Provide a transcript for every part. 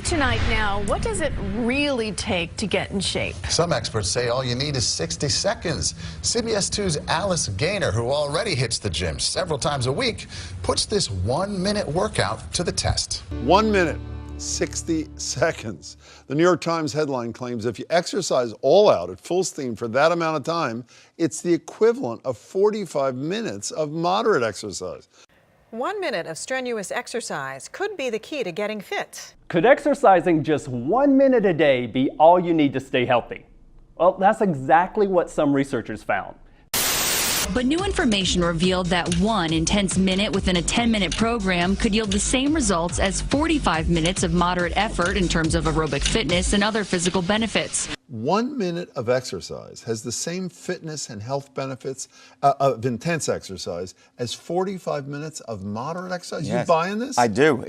Tonight now, what does it really take to get in shape? Some experts say all you need is 60 seconds. CBS 2's Alice Gaynor, who already hits the gym several times a week, puts this 1-minute workout to the test. 1 minute, 60 seconds. The New York Times headline claims if you exercise all out at full steam for that amount of time, it's the equivalent of 45 minutes of moderate exercise. 1 minute of strenuous exercise could be the key to getting fit. Could exercising just 1 minute a day be all you need to stay healthy? Well, that's exactly what some researchers found. But new information revealed that one intense minute within a 10-minute program could yield the same results as 45 minutes of moderate effort in terms of aerobic fitness and other physical benefits. 1 minute of exercise has the same fitness and health benefits of intense exercise as 45 minutes of moderate exercise. Yes, You buying this? I do.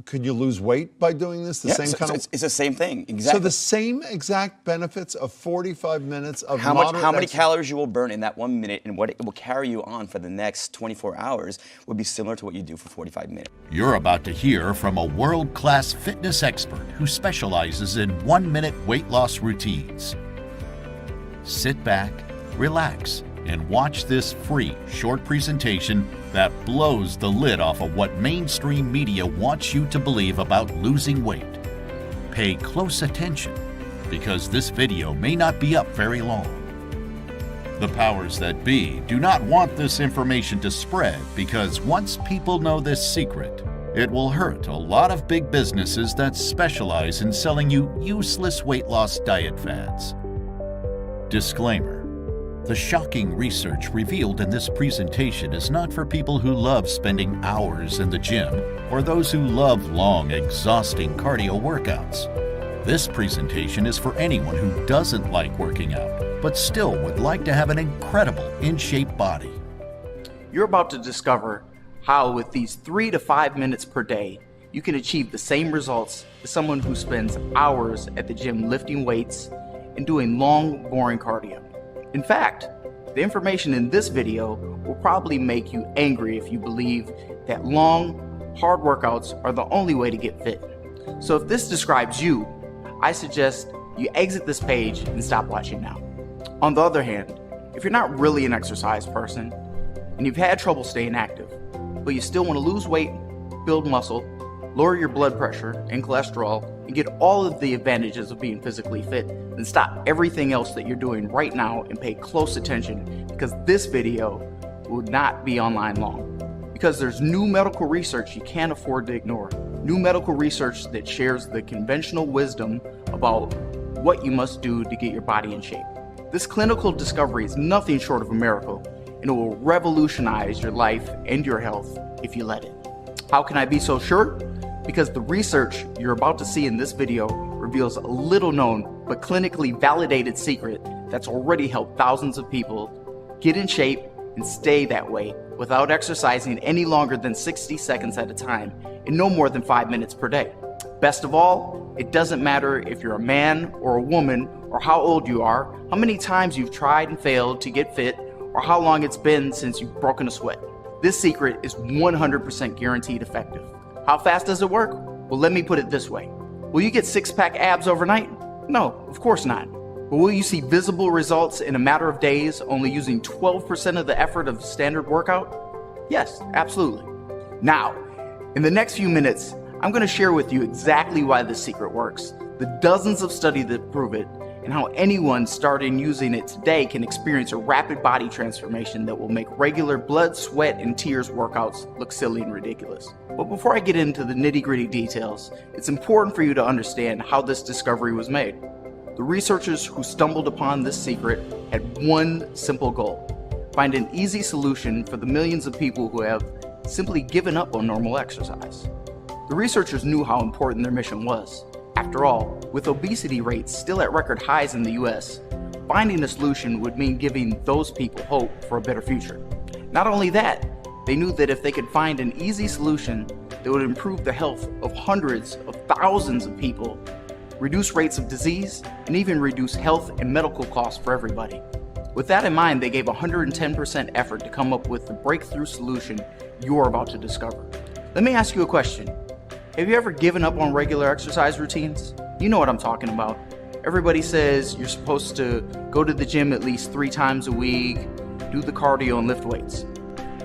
Could you lose weight by doing this? It's the same thing, exactly. So the same exact benefits of 45 minutes of how moderate many exercise. calories you will burn in that 1 minute and what it will carry you on for the next 24 hours would be similar to what you do for 45 minutes. You're about to hear from a world-class fitness expert who specializes in 1-minute weight loss routines. Sit back, relax, and watch this free short presentation that blows the lid off of what mainstream media wants you to believe about losing weight. Pay close attention because this video may not be up very long. The powers that be do not want this information to spread because once people know this secret, it will hurt a lot of big businesses that specialize in selling you useless weight loss diet fads. Disclaimer. The shocking research revealed in this presentation is not for people who love spending hours in the gym or those who love long, exhausting cardio workouts. This presentation is for anyone who doesn't like working out, but still would like to have an incredible, in-shape body. You're about to discover how with these 3 to 5 minutes per day, you can achieve the same results as someone who spends hours at the gym lifting weights and doing long, boring cardio. In fact, the information in this video will probably make you angry if you believe that long, hard workouts are the only way to get fit. So if this describes you, I suggest you exit this page and stop watching now. On the other hand, if you're not really an exercise person and you've had trouble staying active, but you still want to lose weight, build muscle, lower your blood pressure and cholesterol, and get all of the advantages of being physically fit, then stop everything else that you're doing right now and pay close attention because this video will not be online long. Because there's new medical research you can't afford to ignore. New medical research that shares the conventional wisdom about what you must do to get your body in shape. This clinical discovery is nothing short of a miracle, and it will revolutionize your life and your health if you let it. How can I be so sure? Because the research you're about to see in this video reveals a little known but clinically validated secret that's already helped thousands of people get in shape and stay that way without exercising any longer than 60 seconds at a time and no more than 5 minutes per day. Best of all, it doesn't matter if you're a man or a woman or how old you are, how many times you've tried and failed to get fit, or how long it's been since you've broken a sweat. This secret is 100% guaranteed effective. How fast does it work? Well, let me put it this way. Will you get six-pack abs overnight? No, of course not. But will you see visible results in a matter of days only using 12% of the effort of a standard workout? Yes, absolutely. Now, in the next few minutes, I'm going to share with you exactly why this secret works, the dozens of studies that prove it, and how anyone starting using it today can experience a rapid body transformation that will make regular blood, sweat, and tears workouts look silly and ridiculous. But before I get into the nitty-gritty details, it's important for you to understand how this discovery was made. The researchers who stumbled upon this secret had one simple goal: find an easy solution for the millions of people who have simply given up on normal exercise. The researchers knew how important their mission was. After all, with obesity rates still at record highs in the US, finding a solution would mean giving those people hope for a better future. Not only that, they knew that if they could find an easy solution that would improve the health of hundreds of thousands of people, reduce rates of disease, and even reduce health and medical costs for everybody. With that in mind, they gave 110% effort to come up with the breakthrough solution you're about to discover. Let me ask you a question. Have you ever given up on regular exercise routines? You know what I'm talking about. Everybody says you're supposed to go to the gym at least 3 times a week, do the cardio and lift weights.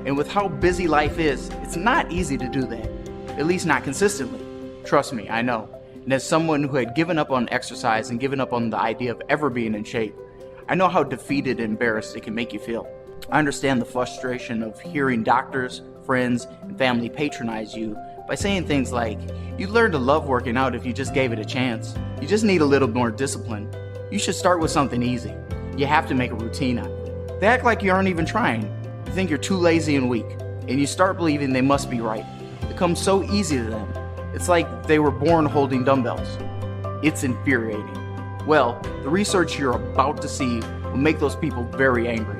And with how busy life is, it's not easy to do that, at least not consistently. Trust me, I know. And as someone who had given up on exercise and given up on the idea of ever being in shape, I know how defeated and embarrassed it can make you feel. I understand the frustration of hearing doctors, friends, and family patronize you by saying things like, you'd learn to love working out if you just gave it a chance. You just need a little more discipline. You should start with something easy. You have to make a routine out of it. They act like you aren't even trying. You think you're too lazy and weak, and you start believing they must be right. It comes so easy to them. It's like they were born holding dumbbells. It's infuriating. Well, the research you're about to see will make those people very angry.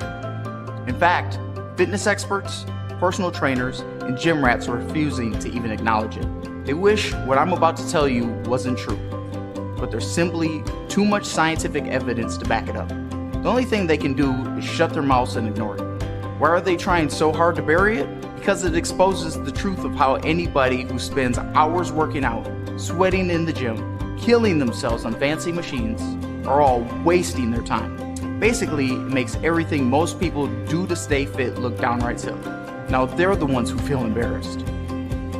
In fact, fitness experts, personal trainers, and gym rats are refusing to even acknowledge it. They wish what I'm about to tell you wasn't true, but there's simply too much scientific evidence to back it up. The only thing they can do is shut their mouths and ignore it. Why are they trying so hard to bury it? Because it exposes the truth of how anybody who spends hours working out, sweating in the gym, killing themselves on fancy machines, are all wasting their time. Basically, it makes everything most people do to stay fit look downright silly. Now they're the ones who feel embarrassed.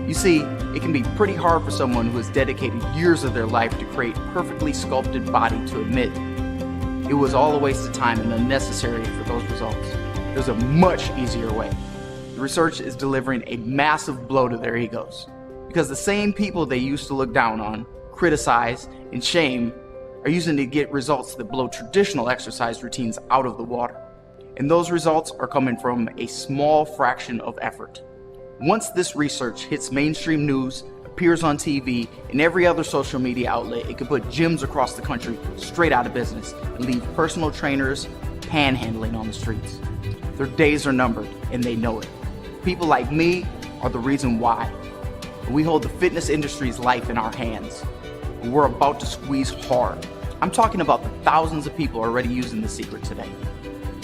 You see, it can be pretty hard for someone who has dedicated years of their life to create a perfectly sculpted body to admit it was all a waste of time and unnecessary for those results. There's a much easier way. The research is delivering a massive blow to their egos, because the same people they used to look down on, criticize, and shame are using to get results that blow traditional exercise routines out of the water. And those results are coming from a small fraction of effort. Once this research hits mainstream news, appears on TV, and every other social media outlet, it could put gyms across the country straight out of business and leave personal trainers panhandling on the streets. Their days are numbered, and they know it. People like me are the reason why. We hold the fitness industry's life in our hands, and we're about to squeeze hard. I'm talking about the thousands of people already using the secret today,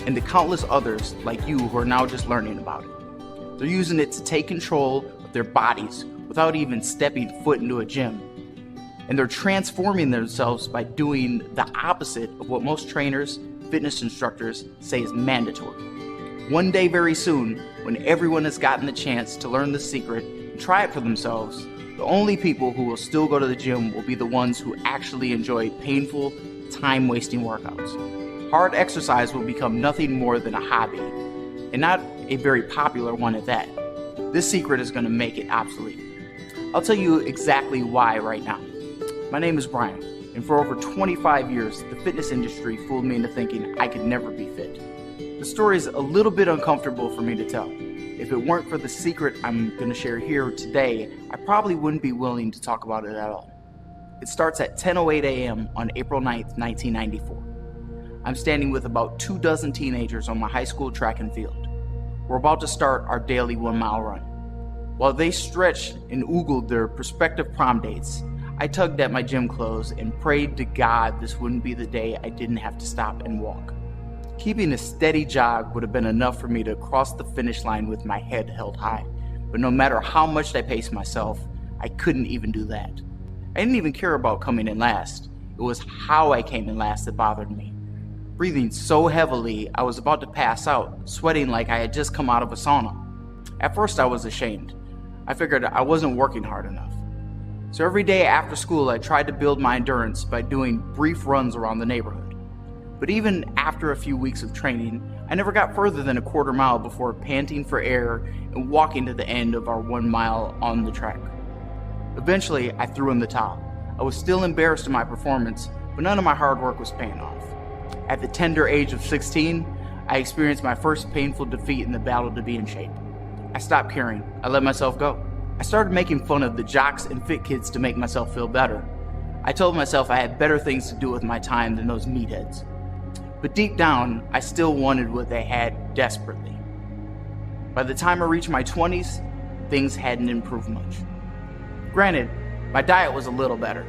and the countless others like you who are now just learning about it. They're using it to take control of their bodies without even stepping foot into a gym. And they're transforming themselves by doing the opposite of what most trainers, fitness instructors say is mandatory. One day very soon, when everyone has gotten the chance to learn the secret and try it for themselves, the only people who will still go to the gym will be the ones who actually enjoy painful, time-wasting workouts. Hard exercise will become nothing more than a hobby, and not a very popular one at that. This secret is going to make it obsolete. I'll tell you exactly why right now. My name is Brian, and for over 25 years, the fitness industry fooled me into thinking I could never be fit. The story is a little bit uncomfortable for me to tell. If it weren't for the secret I'm going to share here today, I probably wouldn't be willing to talk about it at all. It starts at 10:08 a.m. on April 9th, 1994. I'm standing with about 24 teenagers on my high school track and field. We're about to start our daily 1-mile run. While they stretched and oogled their prospective prom dates, I tugged at my gym clothes and prayed to God this wouldn't be the day I didn't have to stop and walk. Keeping a steady jog would have been enough for me to cross the finish line with my head held high, but no matter how much I paced myself, I couldn't even do that. I didn't even care about coming in last. It was how I came in last that bothered me. Breathing so heavily, I was about to pass out, sweating like I had just come out of a sauna. At first, I was ashamed. I figured I wasn't working hard enough. So every day after school, I tried to build my endurance by doing brief runs around the neighborhood. But even after a few weeks of training, I never got further than a quarter mile before panting for air and walking to the end of our 1 mile on the track. Eventually, I threw in the towel. I was still embarrassed of my performance, but none of my hard work was paying off. At the tender age of 16, I experienced my first painful defeat in the battle to be in shape. I stopped caring. I let myself go. I started making fun of the jocks and fit kids to make myself feel better. I told myself I had better things to do with my time than those meatheads. But deep down, I still wanted what they had desperately. By the time I reached my 20s, things hadn't improved much. Granted, my diet was a little better,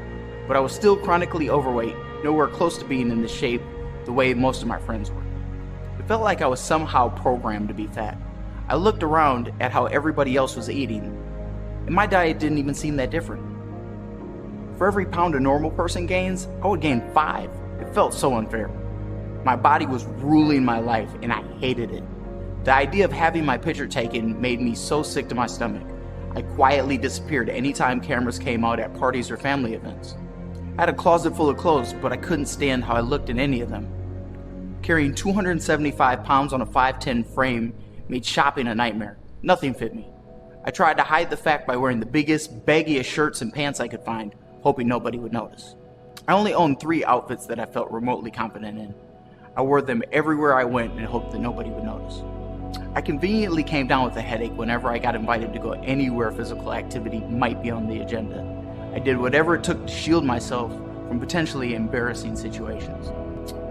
but I was still chronically overweight, nowhere close to being in the shape the way most of my friends were. It felt like I was somehow programmed to be fat. I looked around at how everybody else was eating, and my diet didn't even seem that different. For every pound a normal person gains, I would gain 5. It felt so unfair. My body was ruling my life, and I hated it. The idea of having my picture taken made me so sick to my stomach. I quietly disappeared anytime cameras came out at parties or family events. I had a closet full of clothes, but I couldn't stand how I looked in any of them. Carrying 275 pounds on a 5'10" frame made shopping a nightmare. Nothing fit me. I tried to hide the fact by wearing the biggest, baggiest shirts and pants I could find, hoping nobody would notice. I only owned 3 outfits that I felt remotely confident in. I wore them everywhere I went and hoped that nobody would notice. I conveniently came down with a headache whenever I got invited to go anywhere physical activity might be on the agenda. I did whatever it took to shield myself from potentially embarrassing situations.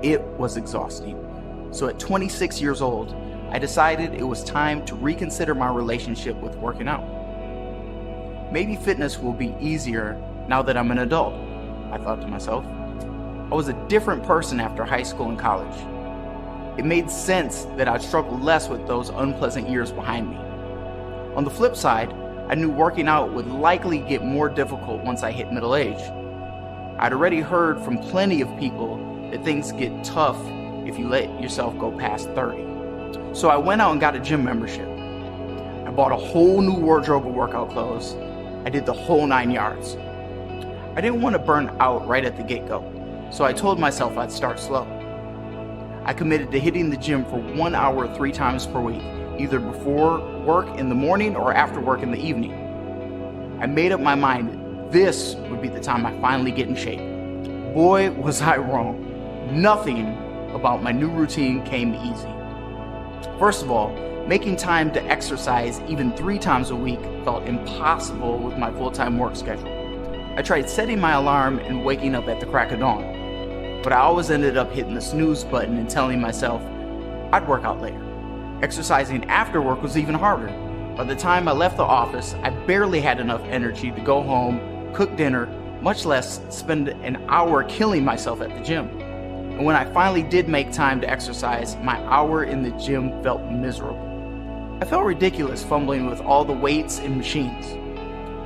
It was exhausting. So at 26 years old, I decided it was time to reconsider my relationship with working out. Maybe fitness will be easier now that I'm an adult, I thought to myself. I was a different person after high school and college. It made sense that I'd struggle less with those unpleasant years behind me. On the flip side, I knew working out would likely get more difficult once I hit middle age. I'd already heard from plenty of people that things get tough if you let yourself go past 30. So I went out and got a gym membership. I bought a whole new wardrobe of workout clothes. I did the whole 9 yards. I didn't want to burn out right at the get-go, so I told myself I'd start slow. I committed to hitting the gym for 1 hour 3 times per week, either before work in the morning or after work in the evening. I made up my mind this would be the time I finally get in shape. Boy, was I wrong. Nothing about my new routine came easy. First of all, making time to exercise even 3 times a week felt impossible with my full-time work schedule. I tried setting my alarm and waking up at the crack of dawn, but I always ended up hitting the snooze button and telling myself I'd work out later. Exercising after work was even harder. By the time I left the office, I barely had enough energy to go home, cook dinner, much less spend an hour killing myself at the gym. And when I finally did make time to exercise, my hour in the gym felt miserable. I felt ridiculous fumbling with all the weights and machines.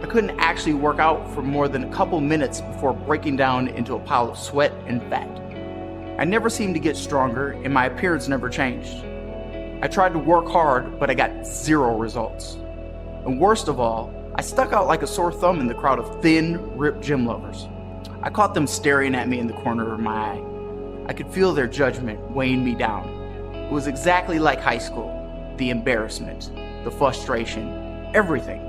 I couldn't actually work out for more than a couple minutes before breaking down into a pile of sweat and fat. I never seemed to get stronger, and my appearance never changed. I tried to work hard, but I got 0 results. And worst of all, I stuck out like a sore thumb in the crowd of thin, ripped gym lovers. I caught them staring at me in the corner of my eye. I could feel their judgment weighing me down. It was exactly like high school. The embarrassment, the frustration, everything.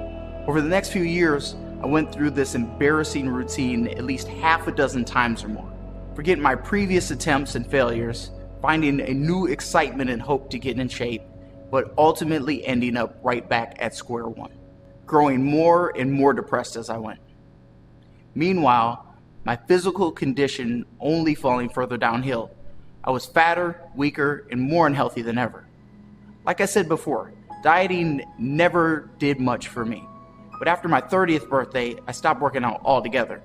Over the next few years, I went through this embarrassing routine at least half a dozen times or more. Forgetting my previous attempts and failures, finding a new excitement and hope to get in shape, but ultimately ending up right back at square one, growing more and more depressed as I went. Meanwhile, my physical condition only falling further downhill. I was fatter, weaker, and more unhealthy than ever. Like I said before, dieting never did much for me. But after my 30th birthday, I stopped working out altogether.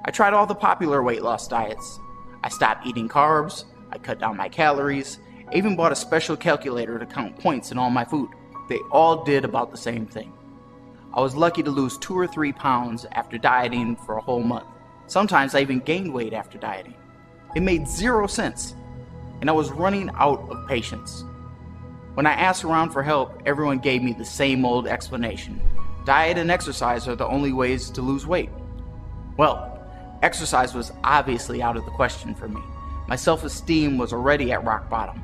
I tried all the popular weight loss diets. I stopped eating carbs, I cut down my calories, I even bought a special calculator to count points in all my food. They all did about the same thing. I was lucky to lose 2 or 3 pounds after dieting for a whole month. Sometimes I even gained weight after dieting. It made 0 sense, and I was running out of patience. When I asked around for help, everyone gave me the same old explanation. Diet and exercise are the only ways to lose weight. Well, exercise was obviously out of the question for me. My self-esteem was already at rock bottom.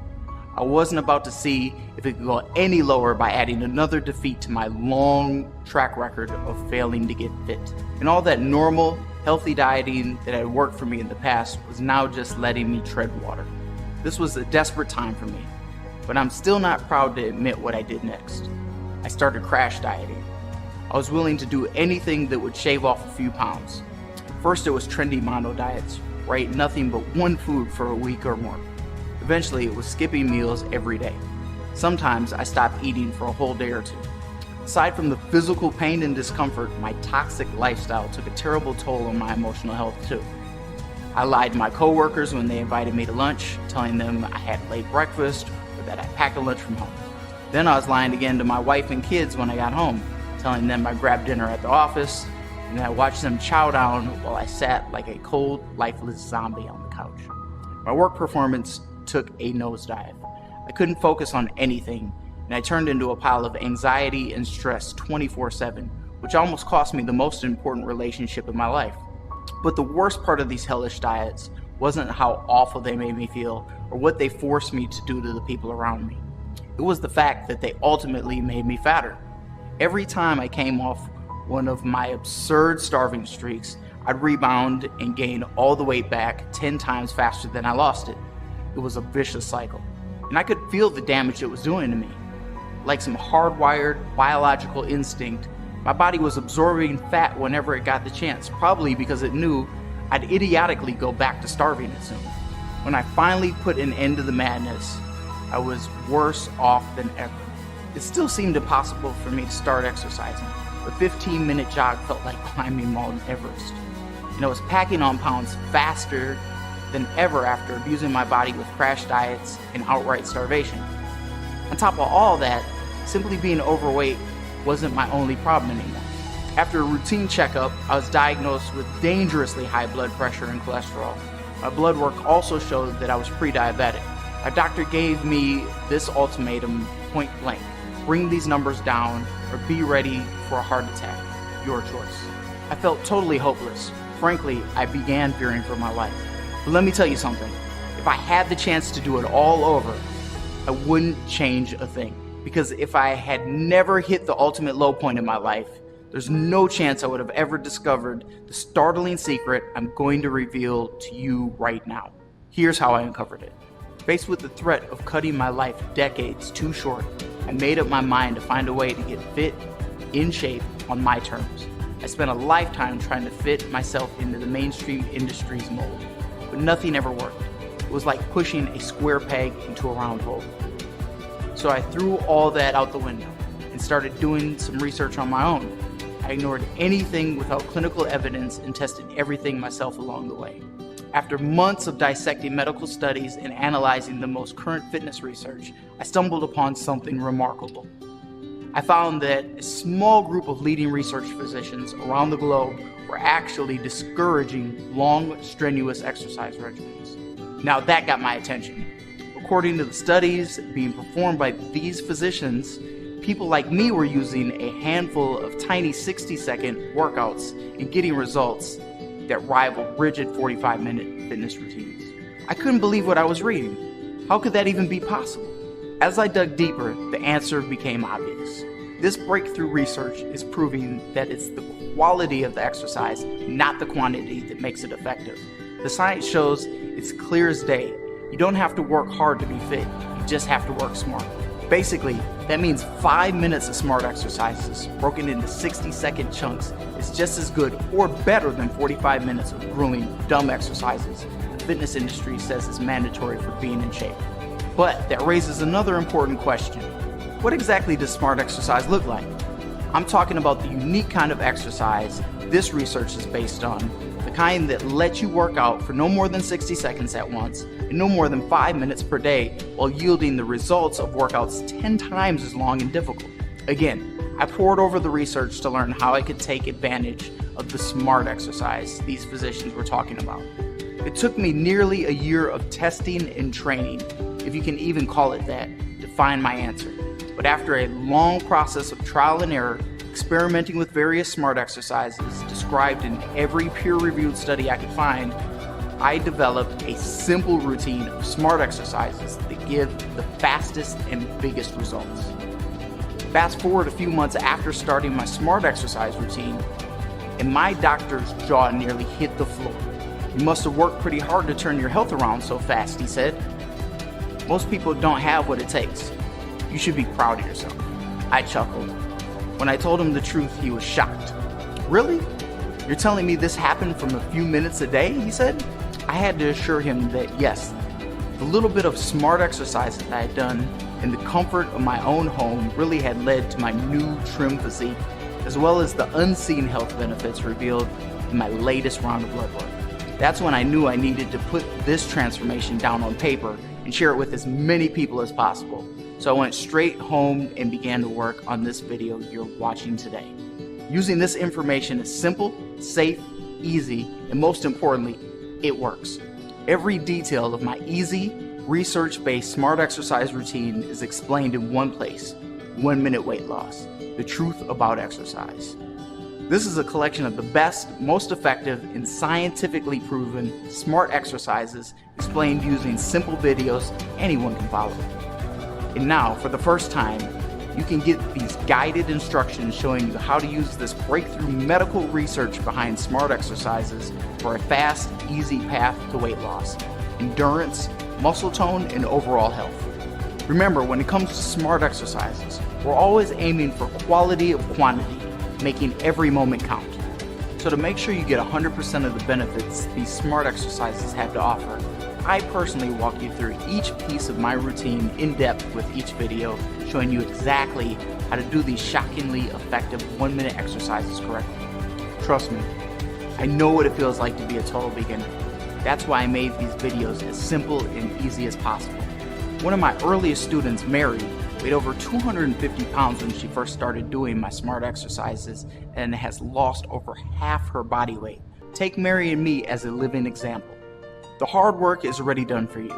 I wasn't about to see if it could go any lower by adding another defeat to my long track record of failing to get fit. And all that normal, healthy dieting that had worked for me in the past was now just letting me tread water. This was a desperate time for me, but I'm still not proud to admit what I did next. I started crash dieting. I was willing to do anything that would shave off a few pounds. First, it was trendy mono diets, where I ate nothing but one food for a week or more. Eventually, it was skipping meals every day. Sometimes I stopped eating for a whole day or 2. Aside from the physical pain and discomfort, my toxic lifestyle took a terrible toll on my emotional health too. I lied to my coworkers when they invited me to lunch, telling them I had late breakfast or that I packed a lunch from home. Then I was lying again to my wife and kids when I got home, telling them I grabbed dinner at the office, and I watched them chow down while I sat like a cold, lifeless zombie on the couch. My work performance took a nosedive. I couldn't focus on anything, and I turned into a pile of anxiety and stress 24/7, which almost cost me the most important relationship in my life. But the worst part of these hellish diets wasn't how awful they made me feel or what they forced me to do to the people around me. It was the fact that they ultimately made me fatter. Every time I came off one of my absurd starving streaks, I'd rebound and gain all the weight back 10 times faster than I lost it. It was a vicious cycle, and I could feel the damage it was doing to me. Like some hardwired biological instinct, my body was absorbing fat whenever it got the chance, probably because it knew I'd idiotically go back to starving it soon. When I finally put an end to the madness, I was worse off than ever. It still seemed impossible for me to start exercising. The 15-minute jog felt like climbing Mount Everest. And I was packing on pounds faster than ever after abusing my body with crash diets and outright starvation. On top of all that, simply being overweight wasn't my only problem anymore. After a routine checkup, I was diagnosed with dangerously high blood pressure and cholesterol. My blood work also showed that I was pre-diabetic. My doctor gave me this ultimatum point blank: bring these numbers down or be ready for a heart attack. Your choice. I felt totally hopeless. Frankly, I began fearing for my life. But let me tell you something. If I had the chance to do it all over, I wouldn't change a thing. Because if I had never hit the ultimate low point in my life, there's no chance I would have ever discovered the startling secret I'm going to reveal to you right now. Here's how I uncovered it. Faced with the threat of cutting my life decades too short, I made up my mind to find a way to get fit, in shape, on my terms. I spent a lifetime trying to fit myself into the mainstream industry's mold, but nothing ever worked. It was like pushing a square peg into a round hole. So I threw all that out the window and started doing some research on my own. I ignored anything without clinical evidence and tested everything myself along the way. After months of dissecting medical studies and analyzing the most current fitness research, I stumbled upon something remarkable. I found that a small group of leading research physicians around the globe were actually discouraging long, strenuous exercise regimens. Now that got my attention. According to the studies being performed by these physicians, people like me were using a handful of tiny 60-second workouts and getting results that rivaled rigid 45-minute fitness routines. I couldn't believe what I was reading. How could that even be possible? As I dug deeper, the answer became obvious. This breakthrough research is proving that it's the quality of the exercise, not the quantity, that makes it effective. The science shows it's clear as day. You don't have to work hard to be fit, you just have to work smart. Basically, that means 5 minutes of smart exercises broken into 60-second chunks is just as good or better than 45 minutes of grueling, dumb exercises the fitness industry says is mandatory for being in shape. But that raises another important question. What exactly does smart exercise look like? I'm talking about the unique kind of exercise this research is based on, the kind that lets you work out for no more than 60 seconds at once and no more than 5 minutes per day while yielding the results of workouts 10 times as long and difficult. Again, I pored over the research to learn how I could take advantage of the smart exercise these physicians were talking about. It took me nearly a year of testing and training, if you can even call it that, to find my answer. But after a long process of trial and error, experimenting with various smart exercises described in every peer-reviewed study I could find, I developed a simple routine of smart exercises that give the fastest and biggest results. Fast forward a few months after starting my smart exercise routine, and my doctor's jaw nearly hit the floor. "You must have worked pretty hard to turn your health around so fast," he said. "Most people don't have what it takes. You should be proud of yourself." I chuckled. When I told him the truth, he was shocked. "Really? You're telling me this happened from a few minutes a day?" he said. I had to assure him that yes, the little bit of smart exercise that I had done in the comfort of my own home really had led to my new trim physique, as well as the unseen health benefits revealed in my latest round of blood work. That's when I knew I needed to put this transformation down on paper and share it with as many people as possible. So I went straight home and began to work on this video you're watching today. Using this information is simple safe, easy, and most importantly, it works. Every detail of my easy, research-based smart exercise routine is explained in one place: 1 Minute Weight Loss, the truth about exercise. This is a collection of the best, most effective, and scientifically proven smart exercises explained using simple videos anyone can follow. And now, for the first time, you can get these guided instructions showing you how to use this breakthrough medical research behind smart exercises for a fast, easy path to weight loss, endurance, muscle tone, and overall health. Remember, when it comes to smart exercises, we're always aiming for quality of quantity, making every moment count. So to make sure you get 100% of the benefits these smart exercises have to offer, I personally walk you through each piece of my routine in depth with each video, showing you exactly how to do these shockingly effective 1 minute exercises correctly. Trust me, I know what it feels like to be a total beginner. That's why I made these videos as simple and easy as possible. One of my earliest students, Mary, weighed over 250 pounds when she first started doing my smart exercises and has lost over half her body weight. Take Mary and me as a living example. The hard work is already done for you.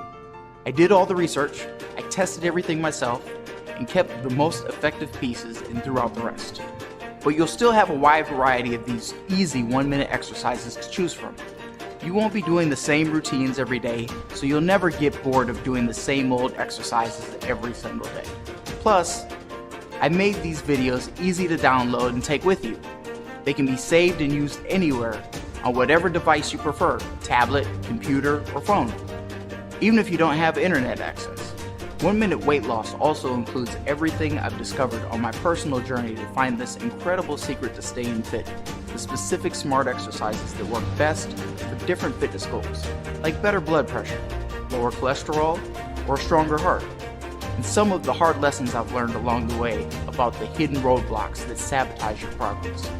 I did all the research, I tested everything myself, and kept the most effective pieces and threw out the rest. But you'll still have a wide variety of these easy 1 minute exercises to choose from. You won't be doing the same routines every day, so you'll never get bored of doing the same old exercises every single day. Plus, I made these videos easy to download and take with you. They can be saved and used anywhere on whatever device you prefer, tablet, computer, or phone. Even if you don't have internet access. 1 Minute Weight Loss also includes everything I've discovered on my personal journey to find this incredible secret to staying fit, the specific smart exercises that work best for different fitness goals, like better blood pressure, lower cholesterol, or a stronger heart. And some of the hard lessons I've learned along the way about the hidden roadblocks that sabotage your progress.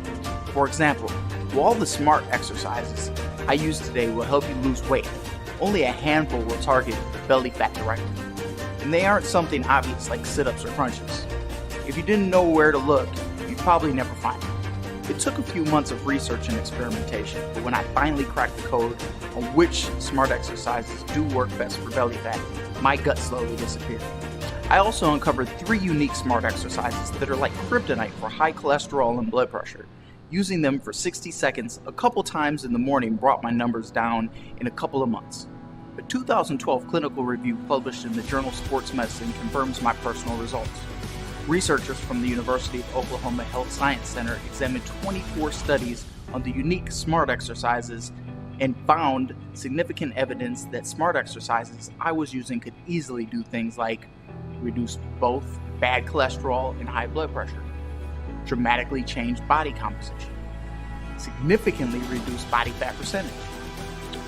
For example, while all the smart exercises I use today will help you lose weight, only a handful will target belly fat directly. And they aren't something obvious like sit-ups or crunches. If you didn't know where to look, you'd probably never find them. It took a few months of research and experimentation, but when I finally cracked the code on which smart exercises do work best for belly fat, my gut slowly disappeared. I also uncovered 3 unique smart exercises that are like kryptonite for high cholesterol and blood pressure. Using them for 60 seconds a couple times in the morning brought my numbers down in a couple of months. A 2012 clinical review published in the journal Sports Medicine confirms my personal results. Researchers from the University of Oklahoma Health Science Center examined 24 studies on the unique smart exercises and found significant evidence that smart exercises I was using could easily do things like reduce both bad cholesterol and high blood pressure, dramatically change body composition, significantly reduce body fat percentage,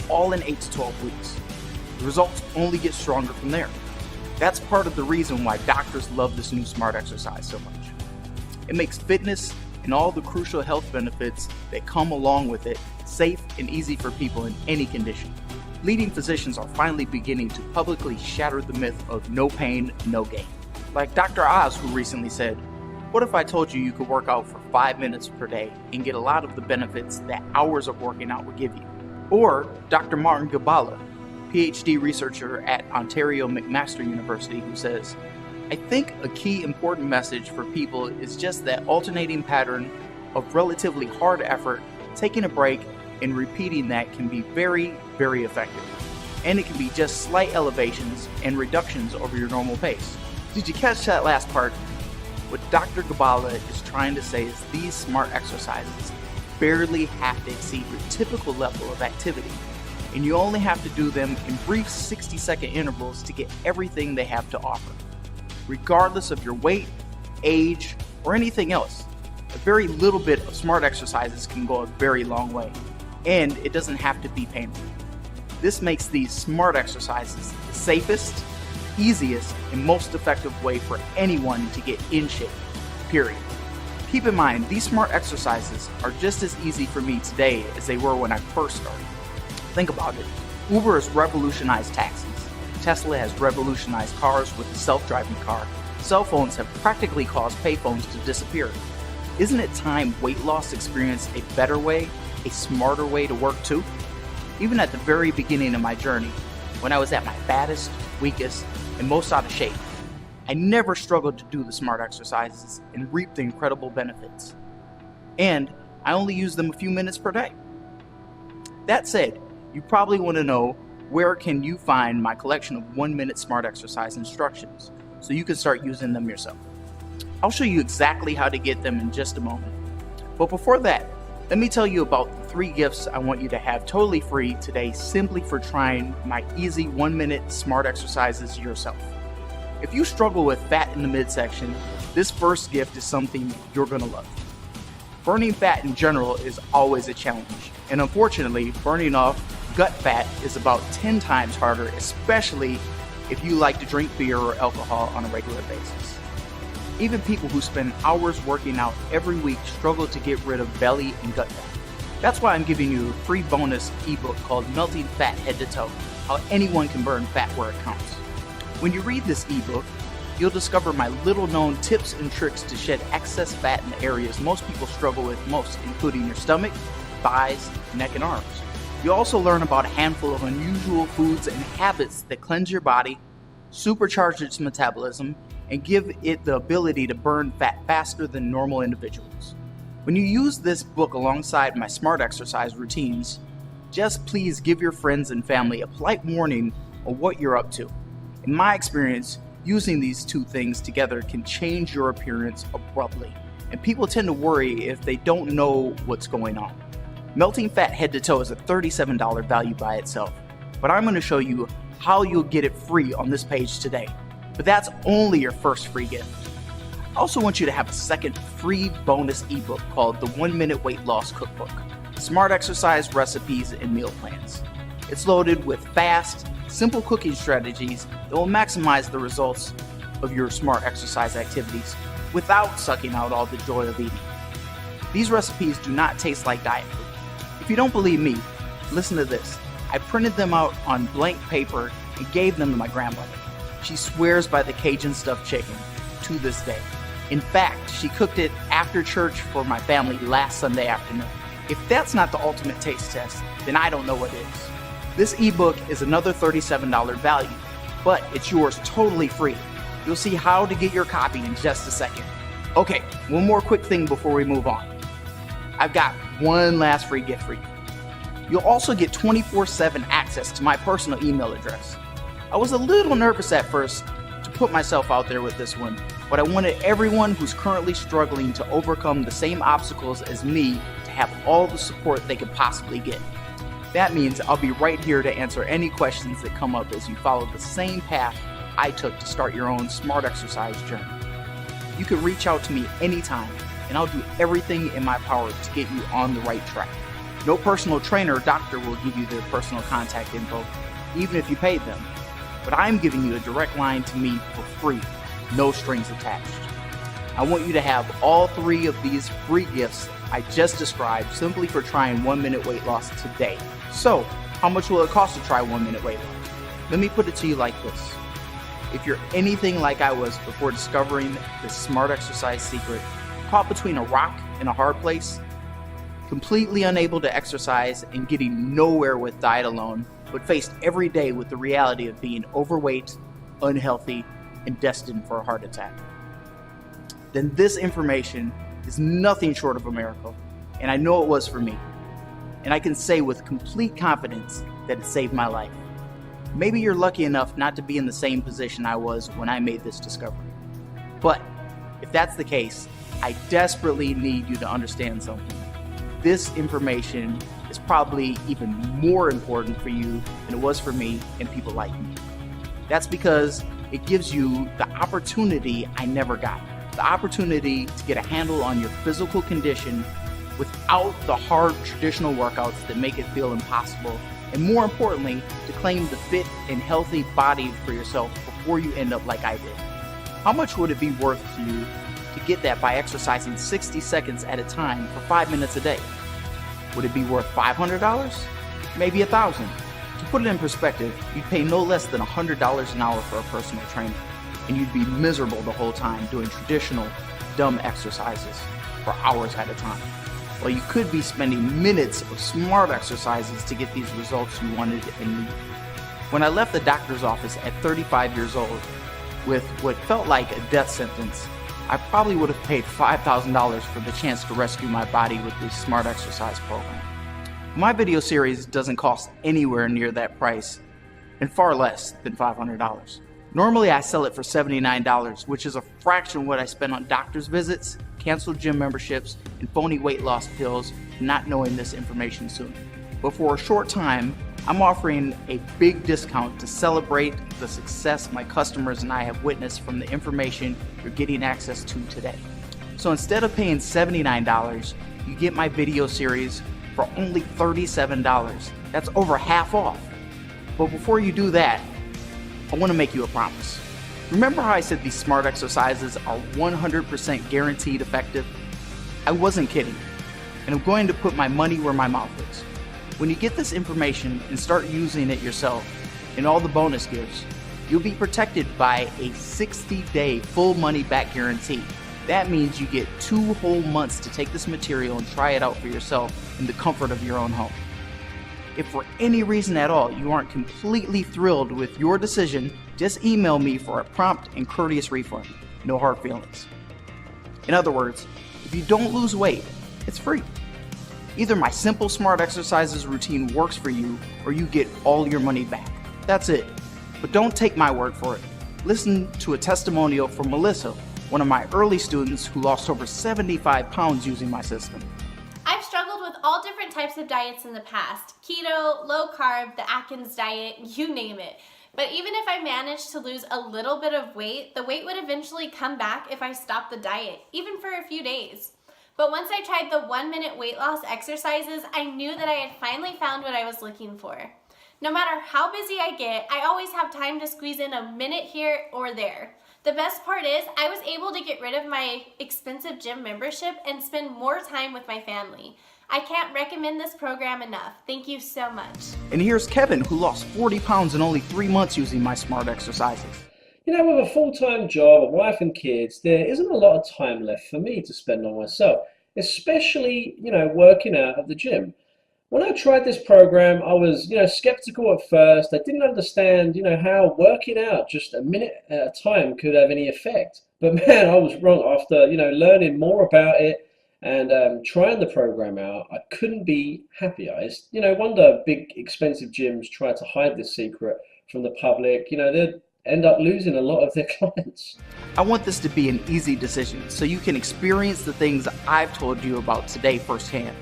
all in 8 to 12 weeks. The results only get stronger from there. That's part of the reason why doctors love this new smart exercise so much. It makes fitness and all the crucial health benefits that come along with it safe and easy for people in any condition. Leading physicians are finally beginning to publicly shatter the myth of no pain, no gain. Like Dr. Oz, who recently said, "What if I told you you could work out for 5 minutes per day and get a lot of the benefits that hours of working out would give you?" Or Dr. Martin Gabala, PhD researcher at Ontario McMaster University, who says, "I think a key important message for people is just that alternating pattern of relatively hard effort, taking a break, and repeating that can be very, very effective. And it can be just slight elevations and reductions over your normal pace." Did you catch that last part? What Dr. Gabala is trying to say is these smart exercises barely have to exceed your typical level of activity, and you only have to do them in brief 60-second intervals to get everything they have to offer. Regardless of your weight, age, or anything else, a very little bit of smart exercises can go a very long way, and it doesn't have to be painful. This makes these smart exercises the safest, easiest, and most effective way for anyone to get in shape, period. Keep in mind, these smart exercises are just as easy for me today as they were when I first started. Think about it. Uber has revolutionized taxis. Tesla has revolutionized cars with the self-driving car. Cell phones have practically caused payphones to disappear. Isn't it time weight loss experienced a better way, a smarter way to work too? Even at the very beginning of my journey, when I was at my baddest, weakest, and most out of shape, I never struggled to do the smart exercises and reap the incredible benefits. And I only use them a few minutes per day. That said, you probably want to know, where can you find my collection of 1-minute smart exercise instructions so you can start using them yourself? I'll show you exactly how to get them in just a moment. But before that, let me tell you about the 3 gifts I want you to have totally free today, simply for trying my easy 1-minute smart exercises yourself. If you struggle with fat in the midsection, this first gift is something you're going to love. Burning fat in general is always a challenge, and unfortunately, burning off gut fat is about 10 times harder, especially if you like to drink beer or alcohol on a regular basis. Even people who spend hours working out every week struggle to get rid of belly and gut fat. That's why I'm giving you a free bonus ebook called Melting Fat Head to Toe, How Anyone Can Burn Fat Where It Counts. When you read this ebook, you'll discover my little known tips and tricks to shed excess fat in the areas most people struggle with most, including your stomach, thighs, neck, and arms. You'll also learn about a handful of unusual foods and habits that cleanse your body, supercharge its metabolism, and give it the ability to burn fat faster than normal individuals. When you use this book alongside my smart exercise routines, just please give your friends and family a polite warning on what you're up to. In my experience, using these 2 things together can change your appearance abruptly, and people tend to worry if they don't know what's going on. Melting Fat Head to Toe is a $37 value by itself, but I'm going to show you how you'll get it free on this page today. But that's only your first free gift. I also want you to have a second free bonus ebook called the 1-Minute Weight Loss Cookbook, Smart Exercise Recipes and Meal Plans. It's loaded with fast, simple cooking strategies that will maximize the results of your smart exercise activities without sucking out all the joy of eating. These recipes do not taste like diet food. If you don't believe me, listen to this. I printed them out on blank paper and gave them to my grandmother. She swears by the Cajun stuffed chicken to this day. In fact, she cooked it after church for my family last Sunday afternoon. If that's not the ultimate taste test, then I don't know what is. This ebook is another $37 value, but it's yours totally free. You'll see how to get your copy in just a second. Okay, one more quick thing before we move on. I've got one last free gift for you. You'll also get 24/7 access to my personal email address. I was a little nervous at first to put myself out there with this one, but I wanted everyone who's currently struggling to overcome the same obstacles as me to have all the support they could possibly get. That means I'll be right here to answer any questions that come up as you follow the same path I took to start your own smart exercise journey. You can reach out to me anytime, and I'll do everything in my power to get you on the right track. No personal trainer or doctor will give you their personal contact info, even if you paid them. But I'm giving you a direct line to me for free, no strings attached. I want you to have all 3 of these free gifts I just described simply for trying 1-minute weight loss today. So, how much will it cost to try 1-minute weight loss? Let me put it to you like this. If you're anything like I was before discovering this smart exercise secret, caught between a rock and a hard place, completely unable to exercise and getting nowhere with diet alone, but faced every day with the reality of being overweight, unhealthy, and destined for a heart attack, then this information is nothing short of a miracle, and I know it was for me. And I can say with complete confidence that it saved my life. Maybe you're lucky enough not to be in the same position I was when I made this discovery. But if that's the case, I desperately need you to understand something. This information is probably even more important for you than it was for me and people like me. That's because it gives you the opportunity I never got. The opportunity to get a handle on your physical condition without the hard traditional workouts that make it feel impossible, and more importantly, to claim the fit and healthy body for yourself before you end up like I did. How much would it be worth to you to get that by exercising 60 seconds at a time for 5 minutes a day? Would it be worth $500? Maybe $1,000? To put it in perspective, you'd pay no less than $100 an hour for a personal trainer, and you'd be miserable the whole time doing traditional, dumb exercises for hours at a time. while you could be spending minutes of smart exercises to get these results you wanted and needed. When I left the doctor's office at 35 years old with what felt like a death sentence, I probably would have paid $5,000 for the chance to rescue my body with this smart exercise program. My video series doesn't cost anywhere near that price, and far less than $500. Normally I sell it for $79, which is a fraction of what I spend on doctor's visits, canceled gym memberships, and phony weight loss pills, not knowing this information sooner. But for a short time, I'm offering a big discount to celebrate the success my customers and I have witnessed from the information you're getting access to today. So instead of paying $79, you get my video series for only $37. That's over half off. But before you do that, I want to make you a promise. Remember how I said these smart exercises are 100% guaranteed effective? I wasn't kidding, and I'm going to put my money where my mouth is. When you get this information and start using it yourself, and all the bonus gifts, you'll be protected by a 60-day full money back guarantee. That means you get 2 whole months to take this material and try it out for yourself in the comfort of your own home. If for any reason at all you aren't completely thrilled with your decision, just email me for a prompt and courteous refund. No hard feelings. In other words, if you don't lose weight, it's free. Either my simple smart exercises routine works for you, or you get all your money back. That's it. But don't take my word for it. Listen to a testimonial from Melissa, one of my early students who lost over 75 pounds using my system. I've struggled with all different types of diets in the past. Keto, low carb, the Atkins diet, you name it. But even if I managed to lose a little bit of weight, the weight would eventually come back if I stopped the diet, even for a few days. But once I tried the 1-minute weight loss exercises, I knew that I had finally found what I was looking for. No matter how busy I get, I always have time to squeeze in a minute here or there. The best part is I was able to get rid of my expensive gym membership and spend more time with my family. I can't recommend this program enough. Thank you so much. And here's Kevin, who lost 40 pounds in only 3 months using my smart exercises. You know, with a full-time job, a wife and kids, there isn't a lot of time left for me to spend on myself, especially, working out at the gym. When I tried this program, I was, skeptical at first. I didn't understand, how working out just a minute at a time could have any effect. But man, I was wrong. After, learning more about it and trying the program out, I couldn't be happier. It's, wonder big expensive gyms try to hide this secret from the public. They'd end up losing a lot of their clients. I want this to be an easy decision so you can experience the things I've told you about today firsthand.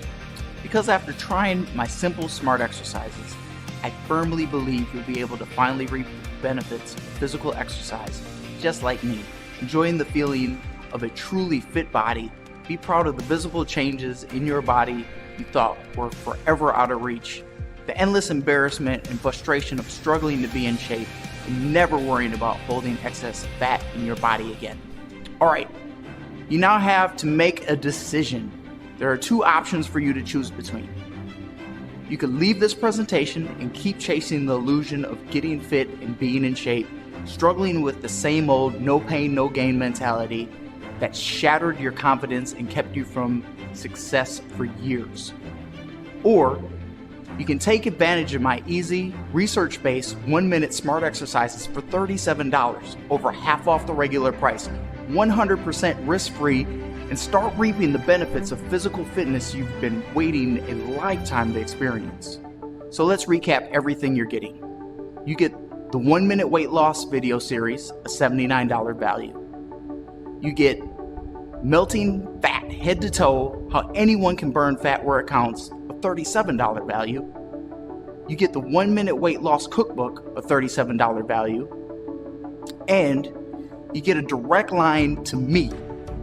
Because after trying my simple smart exercises, I firmly believe you'll be able to finally reap the benefits of physical exercise, just like me, enjoying the feeling of a truly fit body. Be proud of the visible changes in your body you thought were forever out of reach, the endless embarrassment and frustration of struggling to be in shape, and never worrying about holding excess fat in your body again. All right, you now have to make a decision. There are 2 options for you to choose between. You could leave this presentation and keep chasing the illusion of getting fit and being in shape, struggling with the same old no pain, no gain mentality that shattered your confidence and kept you from success for years. Or you can take advantage of my easy, research-based 1-minute smart exercises for $37, over half off the regular price, 100% risk-free, and start reaping the benefits of physical fitness you've been waiting a lifetime to experience. So let's recap everything you're getting. You get the 1-minute weight loss video series, a $79 value. You get melting fat head to toe, how anyone can burn fat where it counts, a $37 value. You get the 1-minute weight loss cookbook, a $37 value. And you get a direct line to me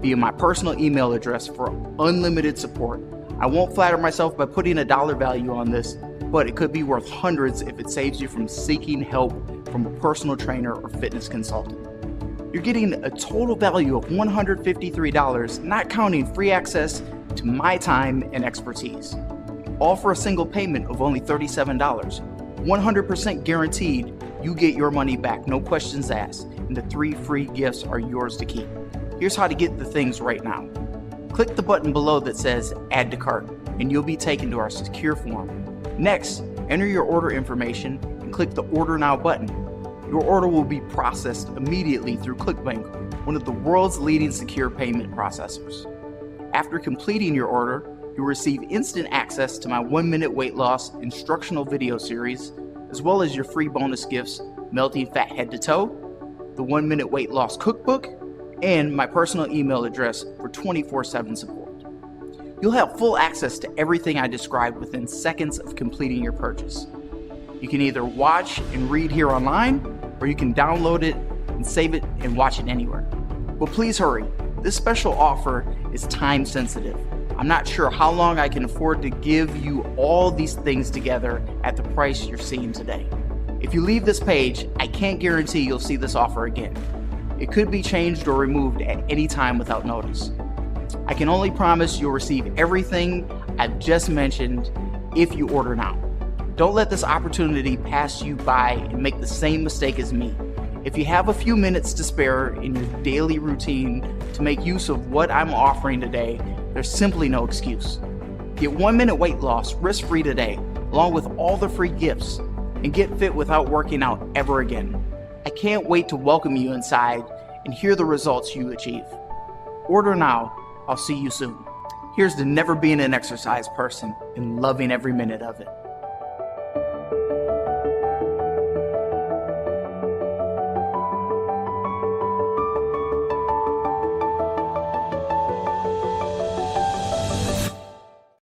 via my personal email address for unlimited support. I won't flatter myself by putting a dollar value on this, but it could be worth hundreds if it saves you from seeking help from a personal trainer or fitness consultant. You're getting a total value of $153, not counting free access to my time and expertise. All for a single payment of only $37. 100% guaranteed you get your money back, no questions asked, and the 3 free gifts are yours to keep. Here's how to get the things right now. Click the button below that says Add to Cart, and you'll be taken to our secure form. Next, enter your order information and click the Order Now button. Your order will be processed immediately through ClickBank, one of the world's leading secure payment processors. After completing your order, you'll receive instant access to my 1-minute weight loss instructional video series, as well as your free bonus gifts, Melting Fat Head to Toe, the 1-minute weight loss cookbook, and my personal email address for 24/7 support. You'll have full access to everything I described within seconds of completing your purchase. You can either watch and read here online, or you can download it and save it and watch it anywhere. But please hurry, this special offer is time sensitive. I'm not sure how long I can afford to give you all these things together at the price you're seeing today. If you leave this page, I can't guarantee you'll see this offer again. It could be changed or removed at any time without notice. I can only promise you'll receive everything I've just mentioned if you order now. Don't let this opportunity pass you by and make the same mistake as me. If you have a few minutes to spare in your daily routine to make use of what I'm offering today, there's simply no excuse. Get 1-minute weight loss risk-free today, along with all the free gifts, and get fit without working out ever again. I can't wait to welcome you inside and hear the results you achieve. Order now. I'll see you soon. Here's to never being an exercise person and loving every minute of it.